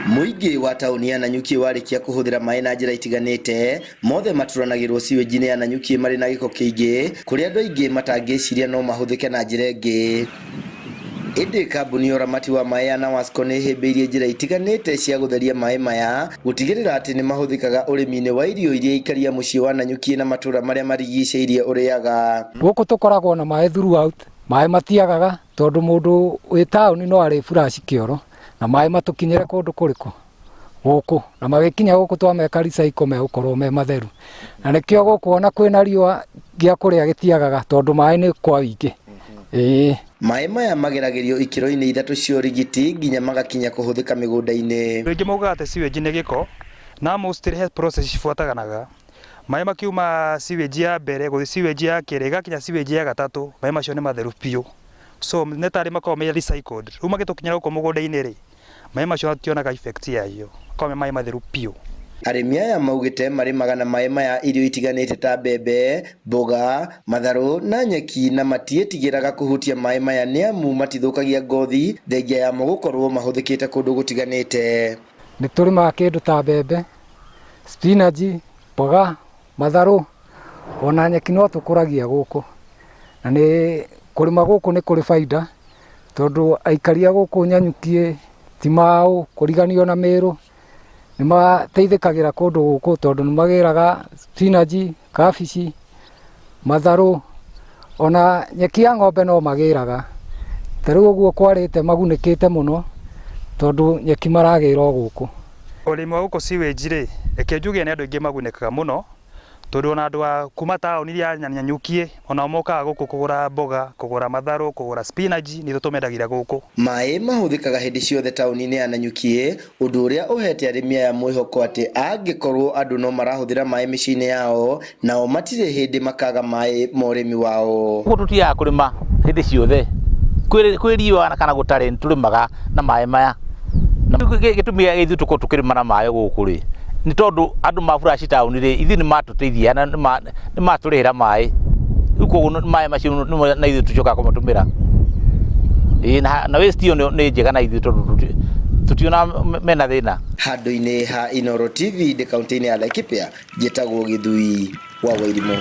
Muingi wa tauni ya Nanyuki warikia kuhuthira mai na njira itiganite mothe maturanagirwo siweji-ini ya Nanyuki mari na giko kiingi kuria andu aingi matangiciria no mahuthike na njira ingi. Indi kambuni ya uramati wa mai ya Nawasco ni himbiirie njira itiganite cia gutheria mai maya gutigirira ati ni mahuthikaga urimi-ini wa irio iria ikaria mucii wa Nanyuki na matura maria marigiceirie uriaga. Guku tukoragwo na mai throughout, mai matiagaga tondu mundu wi tauni no ari furashi kioro na mai matukinyire kundu kuriku guku na magikinya guku twameka recycle me ukorwo me matheru na nikio guku ona kwina riua gia kuria gitiagaga tondu mai ni kwa wingi. Mai maya mageragirio ikiro-ini ithatu cia urigiti nginya magakinya kuhuthika migunda-ini. Ringi mauga ati sewage ni giko na most health process cifuataganaga. Mai makiuma sewage ya mbere guthi sewage ya keri gakinya sewage ya gatatu mai macio ni matheru piu. So netari makao me recycled. Uma gitukinya guko mugunda-ini ri mai macio ationaga effect yayo. Kwa mai matheru piu. Arimi aya maugite marimaga na mai maya irio itiganite ta mbembe, mboga, matharu na nyeki na matietigiraga kuhutia mai maya ni amu matithukagia ngothi thengia ya mo gukorwo mahuthikite kundu gutiganite. Ni turimaga kindu ta mbembe, spinach, mboga, matharu ona nyeki no tukuragia guku na ni kurima guku ni kuri faida tondu aikaria guku Nanyuki timao kuriganio na Meru ni mateithikagira kundu guku tondu ni magiraga spinach, kabici, matharu ona nyeki ya ng'ombe no magiraga. Tariu uguo kwarite magunikite muno tondu nyeki maragira guku. Urimi wa guku sewage ri reke njuge ni andu aingi magunikaga muno tondu ona andu a kuma tauni ya Nanyuki ona mokaga guku kugura mboga, kugura matharu, kugura spinach ni tutumendagira guku. Mai mahuthikaga hindi ciothe tauni-ini ya Nanyuki undu uria uhete arimi aya mwihoko ati angikorwo andu no marahuthira mai micii-ini yao nao matire hindi makaga mai ma urimi wao. Guku tutiaga kurima hindi ciothe kwi riua kana gutari turimaga na mai maya na gitumia githu tukirima na mai guku ri ni tondu andu mafurashi tauni ri ithi ni matuteithia na ni maturihira mai uko mai macio na ithu tucoka kumatumira na waste yo ni njega na ithu tondu tutiona mena thina. Handu-ini ha Inooro TV de kaunti-ini ya Laikipia njitagwo Githui wa Wairimu.